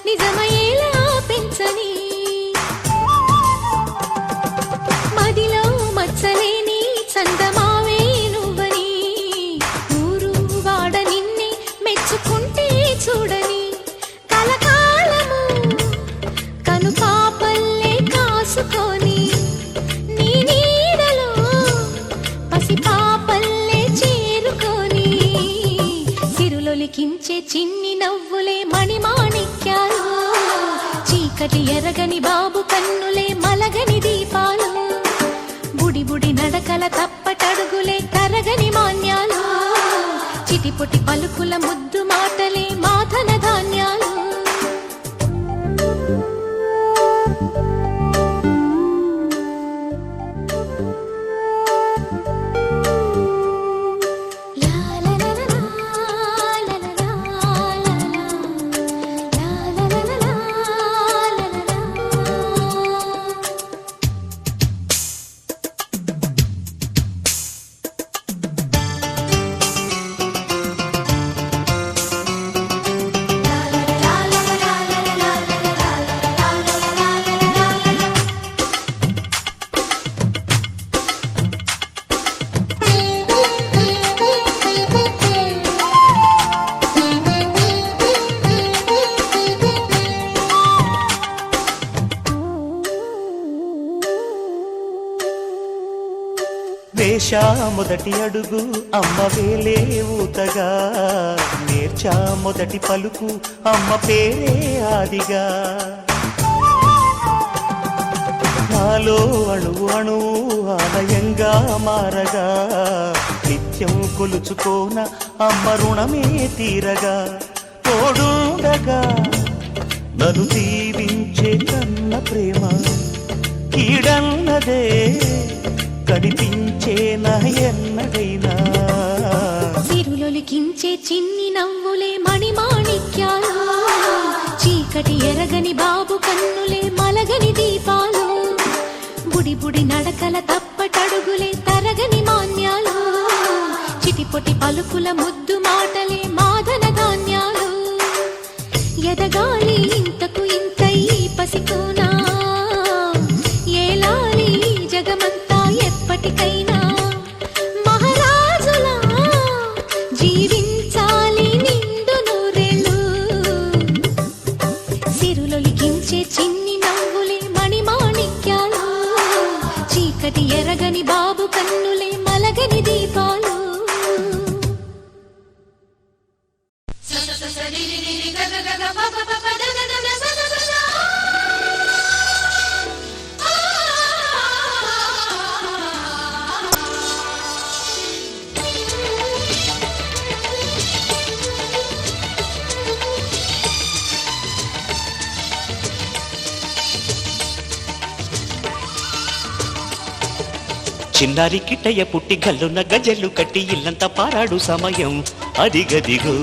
నిజమయ్యేలా పెంచని మదిలో మచ్చలేని చందమావే నువ్వని ఊరు వాడ నిన్నే మెచ్చుకుంటే చూడని కలకాలము కను పాపల్లే కాసుకొని నీ నీడలో పసి పాపల్లే చేరుకొని సిరులొలికించే చిన్ని నవ్వులే మణిమాణిక్యాలు చీకటి ఎరగని బాబు కన్నులే మలగని దీపాలు బుడి బుడి నడకల తప్పటడుగులే తరగని మాన్యాలు చిటిపొటి పలుకుల ముద్దు మాటలే మాధన ధాన్యాలు వేశా మొదటి అడుగు అమ్మ వేలే ఊతగా నేర్చా మొదటి పలుకు అమ్మ పేరే ఆదిగా నాలో అణువు అణువు ఆలయంగా మారగా నిత్యం కొలుచుకోన అమ్మ రుణమే తీరగా తోడుండగా నన్ను దీవించే కన్న ప్రేమ కీడన్నదే కనిపించేనా ఎన్నడైనా సిరులొలికించే చిన్ని నవ్వులే మణిమాణిక్యాలు చీకటి ఎరగని బాబు కన్నులే మలగని దీపాలు బుడి బుడి నడకల తప్పటడుగులే తరగని మాన్యాలు చిటిపొటి పలుకుల ముద్దు మాటలే మాధన ధాన్యాలు ఎదగాలి ఇంతకు ఇంతై పసికోనా ఏలాలి జగమంతా ఎప్పటికైనా మహారాజులా జీవించాలి నిండు నూరేళ్ళు సిరులొలికించే చిన్ని నవ్వులే మణిమాణిక్యాలు చీకటి ఎరగని బాబు కన్నులే మలగని దీపాలు చిన్నారి కిట్టయ్య పుట్టి గల్లున్న గజల్లు కట్టి ఇల్లంతా పారాడు సమయం అదిగదిగో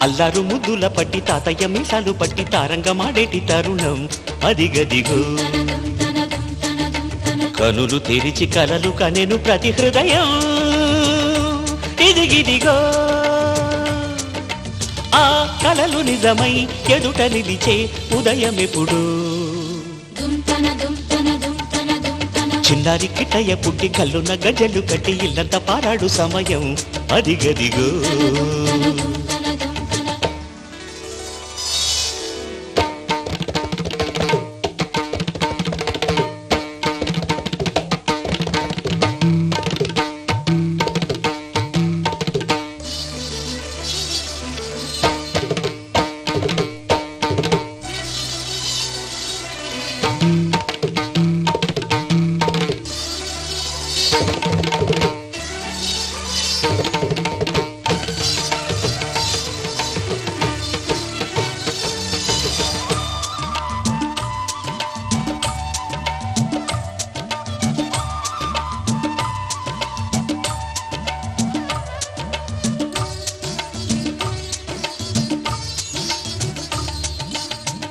అల్లారు ముద్దుల పట్టి తాతయ్య మీసాలు పట్టి తారంగమాడేటి తరుణం అదిగదిగో కనులు తెరిచి కలలు కనెను ప్రతి హృదయం ఇదిగిదిగో ఆ కలలు నిజమై ఎదుట నిలిచే ఉదయమెప్పుడు చిన్నారి కిట్టయ్య పుట్టి కల్లున్న గజలు కట్టి ఇల్లంతా పారాడు సమయం అదిగదిగో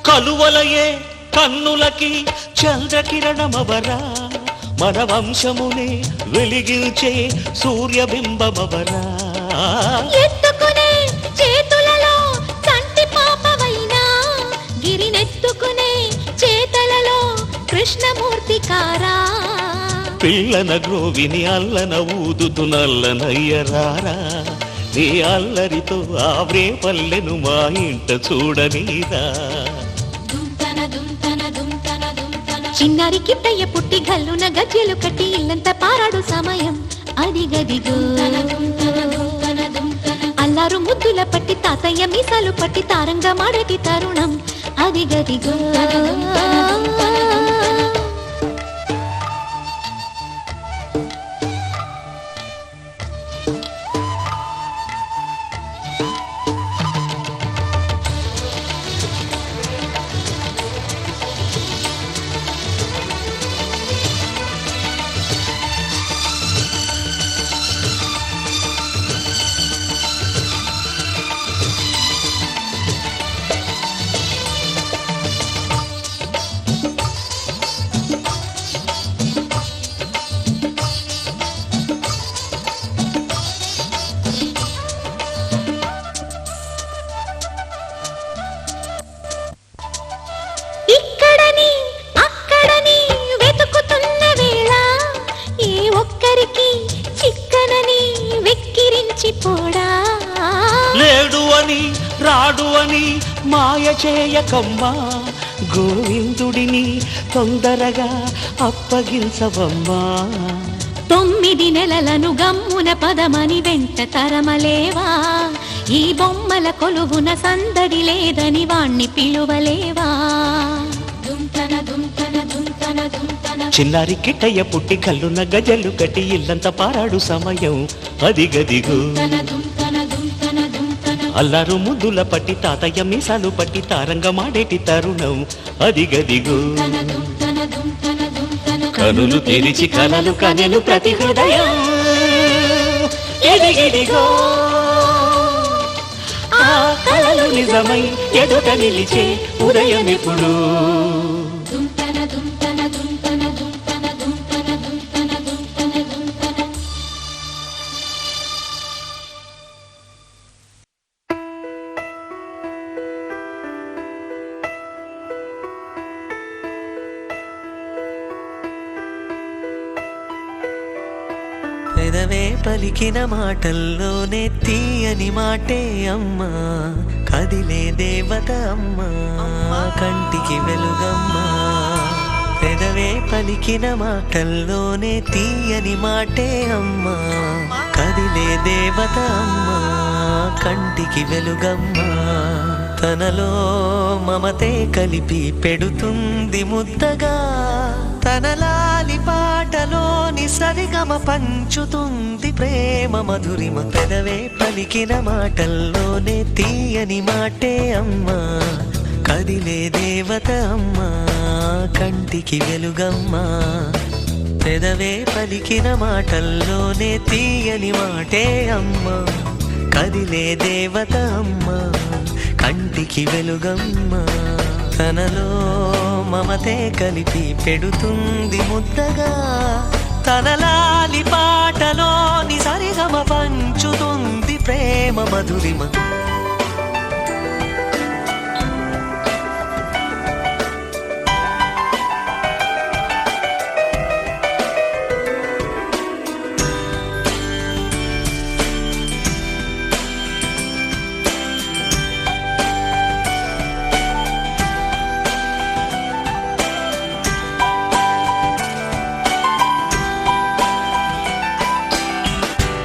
కలువలయే కన్నులకి చంద్రకిరణమవరా మన వంశమునే వెలిగించే సూర్యబింబమవరా ఎత్తుకునే చేతులలో చంటి పాప పిల్లన గ్రోవిని అల్లన ఊదుతు నల్లనయ్యరారా నీ అల్లరితో ఆవ్రే పల్లెను మా ఇంట చూడనీరా. చిన్నారి కిట్టయ్య పుట్టి గల్లున గజ్జెలు కట్టి ఇల్లంతా పారాడు సమయం అది గదిగో. అల్లారు ముద్దుల పట్టి తాతయ్య మీసాలు పట్టి తారంగా మాడేటి తరుణం అది గదిగో. లేడు అని రాడు అని మాయ చేయకమ్మా గోవిందుడిని తొందరగా అప్పగించవమ్మా. 9 నెలలను గమ్మున పదమని వెంట తరమలేవా ఈ బొమ్మల కొలువున సందడి లేదని వాణ్ణి పిలువలేవా. చిన్నారి కిట్టయ్య పుట్టి కల్లున గజలు కట్టి ఇల్లంత పారాడు సమయం అది గదిగో. అల్లారు ముద్దుల పట్టి తాతయ్య మీసాలు పట్టి తారంగా మాడేటి తరుణం అది గదిగో. కనులు తెరిచి కలలు కనెలు ప్రతి హృదయం ఎదిగిదిగో. ఆ కలలు నిజమై ఎదుట నిలిచే ఉదయం ఎప్పుడు. పెదవే పలికిన మాటల్లోనే తీయని మాటే అమ్మా కదిలే దేవత అమ్మా కంటికి వెలుగమ్మా. పెదవే పలికిన మాటల్లోనే తీయని మాటే అమ్మా కదిలే దేవత అమ్మా కంటికి వెలుగమ్మా. తనలో మమతే కలిపి పెడుతుంది ముద్దగా తనలాలి పాటలోని సరిగమ పంచుతుంది ప్రేమ మధురిమ. పెదవే పలికిన మాటల్లోనే తీయని మాటే అమ్మా కదిలే దేవత అమ్మా కంటికి వెలుగమ్మా. పెదవే పలికిన మాటల్లోనే తీయని మాటే అమ్మా కదిలే దేవత అమ్మా కంటికి వెలుగమ్మా. తనలో మమతే కలిపి పెడుతుంది ముద్దగా తనలాలి పాటలోని సరిగమ పంచుతుంది ప్రేమ మధురిమ.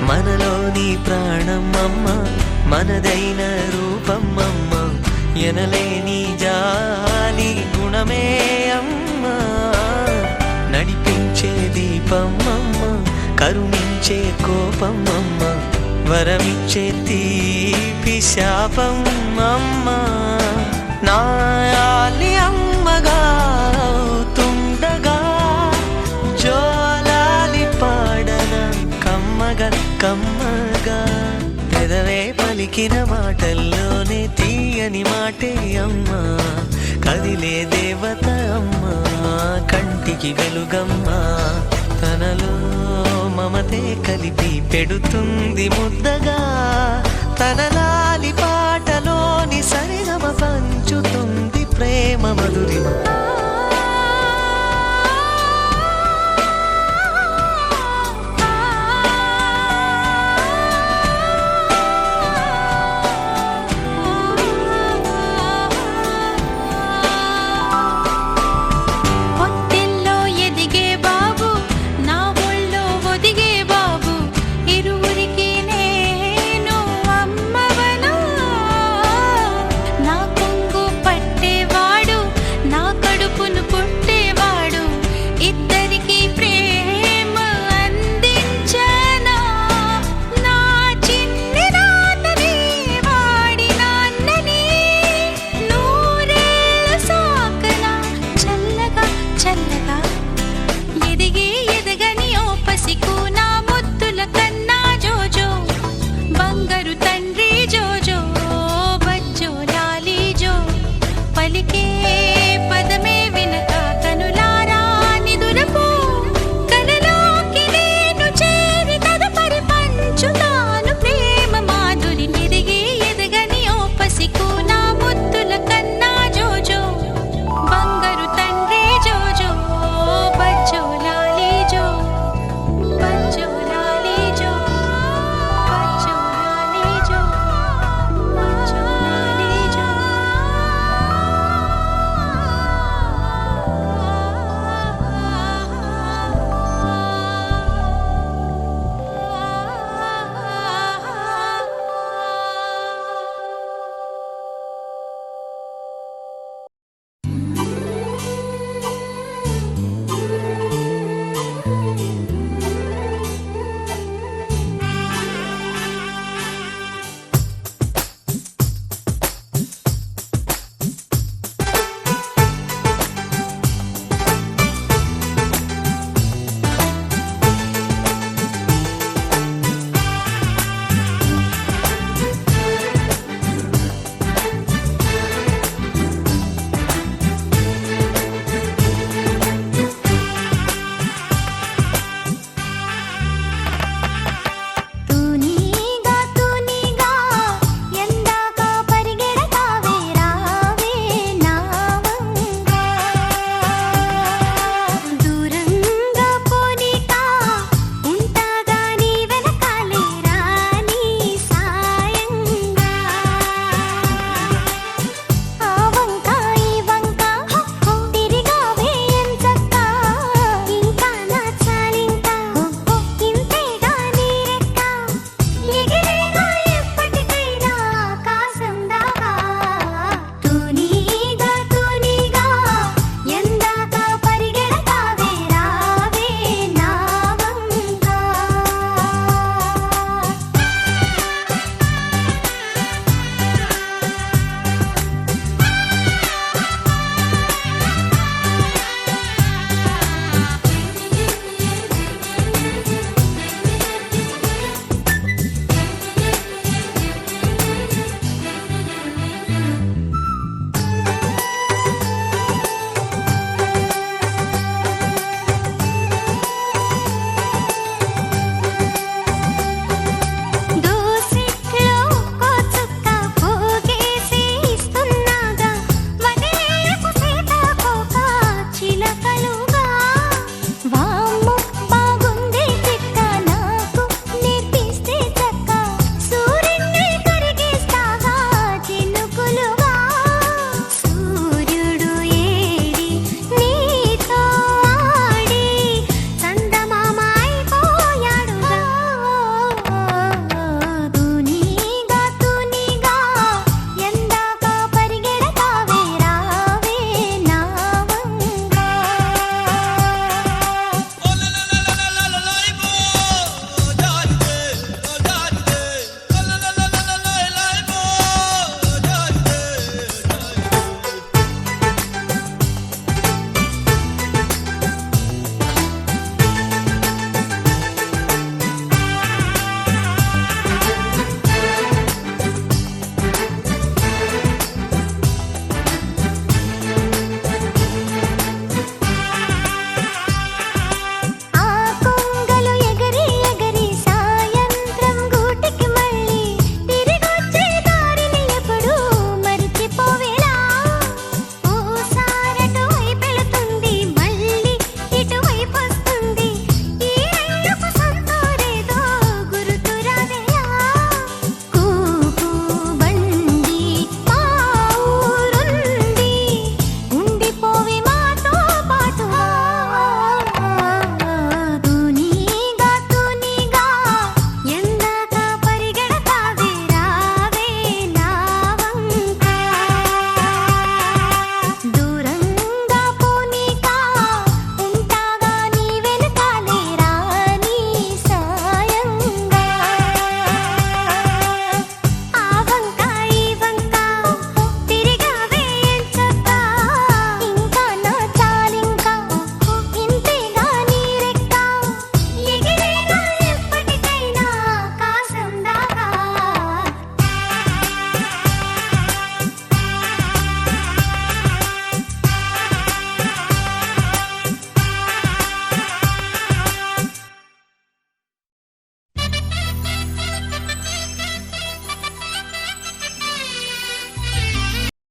మనలోని ప్రాణం అమ్మ మనదైన రూపం అమ్మ ఎనలేని జాలి గుణమే అమ్మ. నడిపించే దీపం అమ్మ కరుణించే కోపం అమ్మ వరమిచ్చే తీపి శాపం అమ్మ. నాయాలి అమ్మగా తుండగా జోలాలి పాడన కమ్మగా కమ్మగా. పెదవే పలికిన మాటల్లోనే తీయని మాటే అమ్మా కదిలే దేవత అమ్మా కంటికి వెలుగమ్మా. తనలో మమతే కలిపి పెడుతుంది ముద్దగా తనలాలి పాటలోని సరిగమ పంచుతుంది ప్రేమ మధురిమ.